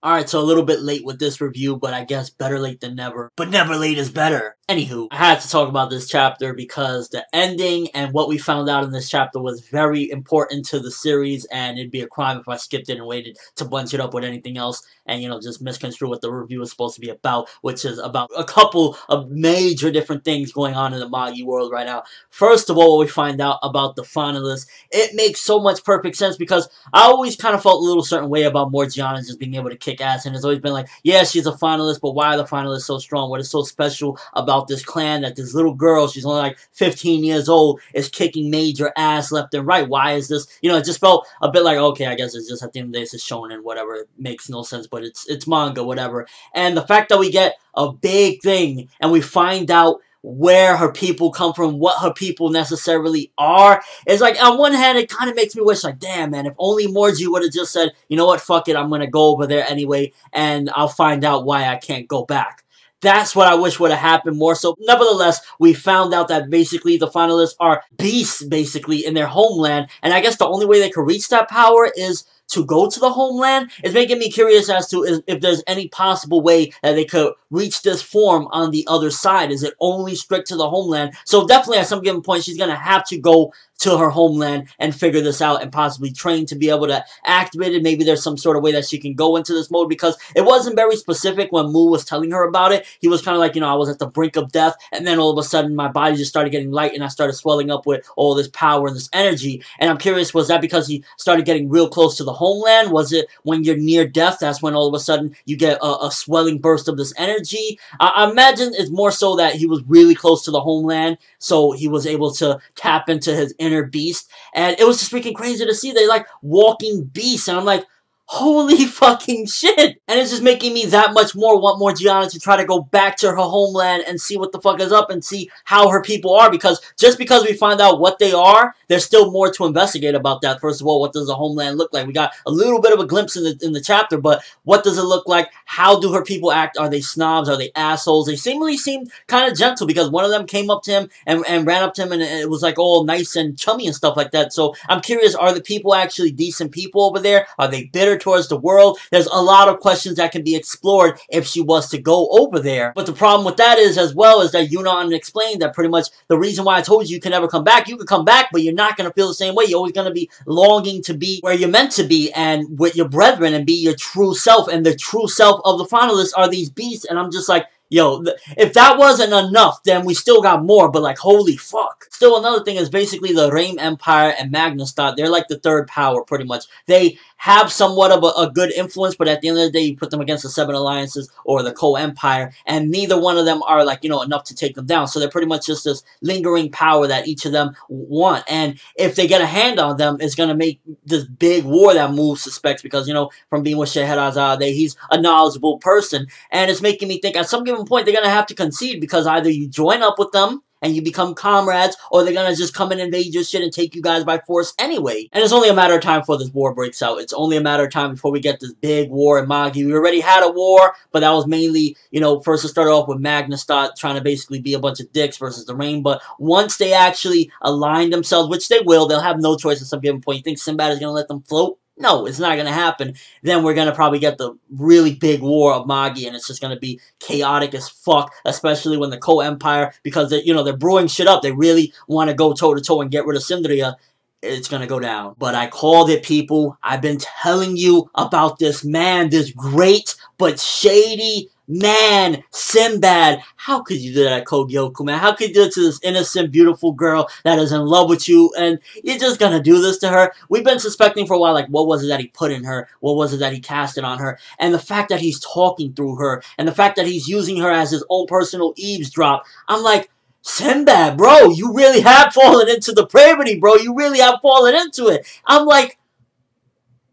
Alright, so a little bit late with this review, but I guess better late than never. But never late is better. Anywho, I had to talk about this chapter because the ending and what we found out in this chapter was very important to the series, and it'd be a crime if I skipped it and waited to bunch it up with anything else and, you know, just misconstrue what the review is supposed to be about, which is about a couple of major different things going on in the Magi world right now. First of all, what we find out about the Fanalis, it makes so much perfect sense because I always kind of felt a little certain way about Morgi just being able to kick ass, and it's always been like, yeah, she's a finalist, but why are the finalists so strong? What is so special about this clan that this little girl, she's only like 15 years old, is kicking major ass left and right? Why is this? You know, it just felt a bit like, okay, I guess it's just at the end of the day, it's just shonen, whatever. It makes no sense, but it's manga, whatever. And the fact that we get a big thing and we find out where her people come from, what her people necessarily are, is like, on one hand, it kind of makes me wish, like, damn, man, if only Morgi would have just said, you know what, fuck it, I'm gonna go over there anyway, and I'll find out why I can't go back. That's what I wish would have happened more so. Nevertheless, we found out that basically the finalists are beasts, basically, in their homeland, and I guess the only way they could reach that power is to go to the homeland. Is making me curious as to if there's any possible way that they could reach this form on the other side. Is it only strict to the homeland? So definitely at some given point, she's going to have to go to her homeland and figure this out and possibly train to be able to activate it. Maybe there's some sort of way that she can go into this mode, because it wasn't very specific when Mu was telling her about it. He was kind of like, you know, I was at the brink of death, and then all of a sudden my body just started getting light and I started swelling up with all this power and this energy. And I'm curious, was that because he started getting real close to the homeland? Was it when you're near death, that's when all of a sudden you get a swelling burst of this energy? I imagine it's more so that he was really close to the homeland, so he was able to tap into his inner beast. And it was just freaking crazy to see. They're like walking beasts, and I'm like, holy fucking shit! And it's just making me that much more want Morgi to try to go back to her homeland and see what the fuck is up and see how her people are, because just because we find out what they are, there's still more to investigate about that. First of all, what does the homeland look like? We got a little bit of a glimpse in the chapter, but what does it look like? How do her people act? Are they snobs? Are they assholes? They seemingly seemed kind of gentle, because one of them came up to him and ran up to him, and it was like all nice and chummy and stuff like that. So I'm curious, are the people actually decent people over there? Are they bitter towards the world? There's a lot of questions that can be explored if she was to go over there. But the problem with that is, as well, is that Yuna explained that pretty much the reason why I told you can never come back, you can come back, but you're not going to feel the same way. You're always going to be longing to be where you're meant to be and with your brethren and be your true self. And the true self of the finalists are these beasts. And I'm just like, yo, if that wasn't enough, then we still got more, but like, holy fuck. Still, another thing is basically the Reign Empire and Magnustat, they're like the third power, pretty much. They have somewhat of a good influence, but at the end of the day, you put them against the Seven Alliances or the Co-Empire, and neither one of them are, like, you know, enough to take them down. So they're pretty much just this lingering power that each of them want. And if they get a hand on them, it's going to make this big war that Mu suspects, because, you know, from being with Scheherazade, he's a knowledgeable person. And it's making me think at some given point, they're going to have to concede, because either you join up with them and you become comrades, or they're gonna just come and invade your shit and take you guys by force anyway. And it's only a matter of time before this war breaks out. It's only a matter of time before we get this big war in Magi. We already had a war, but that was mainly, you know, first it started off with Magnustat trying to basically be a bunch of dicks versus the Reign, but once they actually align themselves, which they will, they'll have no choice at some given point. You think Sinbad is gonna let them float? No, it's not going to happen. Then we're going to probably get the really big war of Magi, and it's just going to be chaotic as fuck, especially when the Co-Empire, because they, you know, they're brewing shit up. They really want to go toe-to-toe and get rid of Syndria. It's going to go down. But I called it, people. I've been telling you about this man, this great but shady man, Sinbad. How could you do that, Kogyoku, man? How could you do it to this innocent, beautiful girl that is in love with you, and you're just gonna do this to her? We've been suspecting for a while, like, what was it that he put in her? What was it that he casted on her? And the fact that he's talking through her, and the fact that he's using her as his own personal eavesdrop, I'm like, Sinbad, bro, you really have fallen into depravity, bro. You really have fallen into it. I'm like,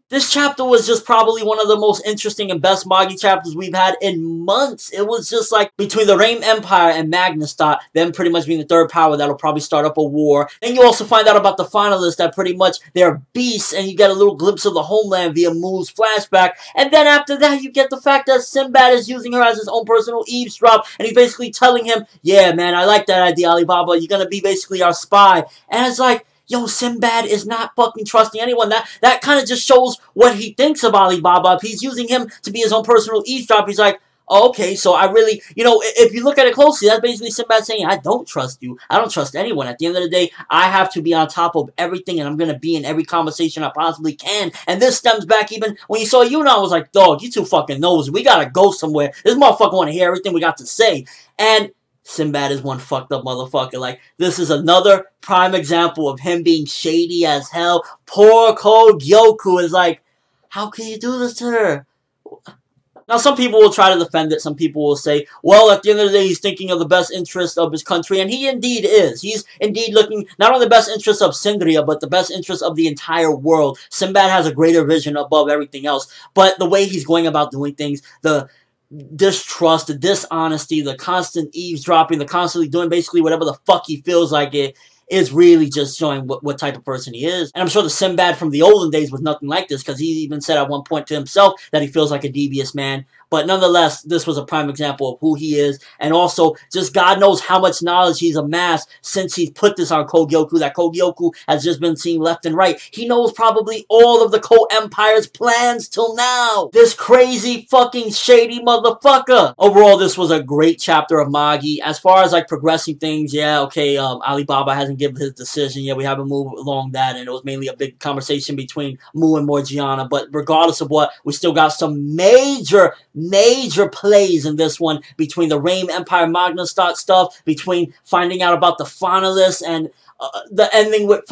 this chapter was just probably one of the most interesting and best Magi chapters we've had in months. It was just like between the Reign Empire and Magnustat, them pretty much being the third power that'll probably start up a war. Then you also find out about the finalists that pretty much they're beasts, and you get a little glimpse of the homeland via Mu's flashback. And then after that, you get the fact that Sinbad is using her as his own personal eavesdrop, and he's basically telling him, yeah, man, I like that idea, Alibaba. You're gonna be basically our spy. And it's like, yo, Sinbad is not fucking trusting anyone. That kind of just shows what he thinks of Alibaba. If he's using him to be his own personal eavesdrop, he's like, oh, okay, so I really, if you look at it closely, that's basically Sinbad saying, I don't trust you. I don't trust anyone. At the end of the day, I have to be on top of everything, and I'm going to be in every conversation I possibly can. And this stems back even when you saw Yuna, I was like, dog, you too fucking nosy. We got to go somewhere. This motherfucker want to hear everything we got to say. And Sinbad is one fucked up motherfucker. Like, this is another prime example of him being shady as hell. Poor Kogyoku is like, how can you do this to her? Now, some people will try to defend it. Some people will say, well, at the end of the day, he's thinking of the best interest of his country. And he indeed is. He's indeed looking not only the best interest of Sindria, but the best interest of the entire world. Sinbad has a greater vision above everything else. But the way he's going about doing things, the distrust, the dishonesty, the constant eavesdropping, the constantly doing basically whatever the fuck he feels like it, is really just showing what type of person he is. And I'm sure the Sinbad from the olden days was nothing like this, because he even said at one point to himself that he feels like a devious man. But nonetheless, this was a prime example of who he is. And also, just God knows how much knowledge he's amassed since he's put this on Kogyoku. That Kogyoku has just been seen left and right. He knows probably all of the Ko-Empire's plans till now. This crazy fucking shady motherfucker. Overall, this was a great chapter of Magi. As far as like progressing things, yeah, okay, Alibaba hasn't given his decision yet. We haven't moved along that. And it was mainly a big conversation between Mu and Morgiana. But regardless of what, we still got some major plays in this one between the Reign Empire Magnastadt stuff, between finding out about the Fanalis and the ending with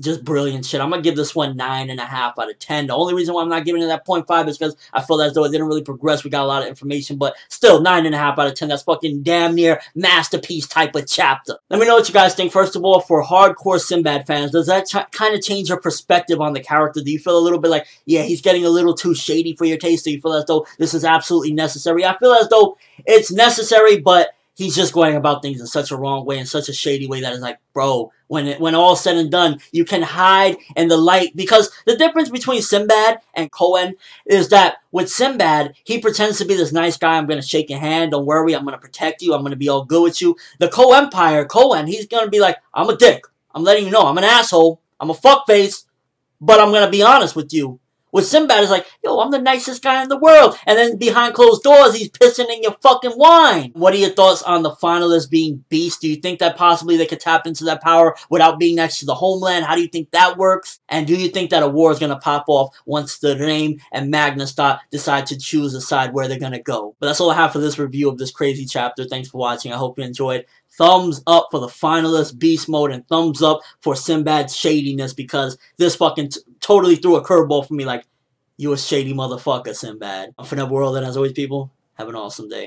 just brilliant shit. I'm going to give this one 9.5 out of 10. The only reason why I'm not giving it that 0.5 is because I feel as though it didn't really progress. We got a lot of information, but still 9.5 out of 10. That's fucking damn near masterpiece type of chapter. Let me know what you guys think. First of all, for hardcore Sinbad fans, does that kind of change your perspective on the character? Do you feel a little bit like, yeah, he's getting a little too shady for your taste? Do you feel as though this is absolutely necessary? I feel as though it's necessary, but he's just going about things in such a wrong way, in such a shady way that is like, bro, when all's said and done, you can hide in the light. Because the difference between Sinbad and Koen is that with Sinbad, he pretends to be this nice guy. I'm going to shake your hand. Don't worry. I'm going to protect you. I'm going to be all good with you. The Ko-Empire, Koen, he's going to be like, I'm a dick. I'm letting you know. I'm an asshole. I'm a fuckface. But I'm going to be honest with you. With Sinbad, it's like, yo, I'm the nicest guy in the world. And then behind closed doors, he's pissing in your fucking wine. What are your thoughts on the Finalists being beasts? Do you think that possibly they could tap into that power without being next to the Homeland? How do you think that works? And do you think that a war is going to pop off once the Reign and Magnastadt decide to choose a side where they're going to go? But that's all I have for this review of this crazy chapter. Thanks for watching. I hope you enjoyed. Thumbs up for the Finalist Beast Mode, and thumbs up for Sinbad's shadiness, because this fucking totally threw a curveball for me like, you a shady motherfucker, Sinbad. I'm ForneverWorld, and as always, people, have an awesome day.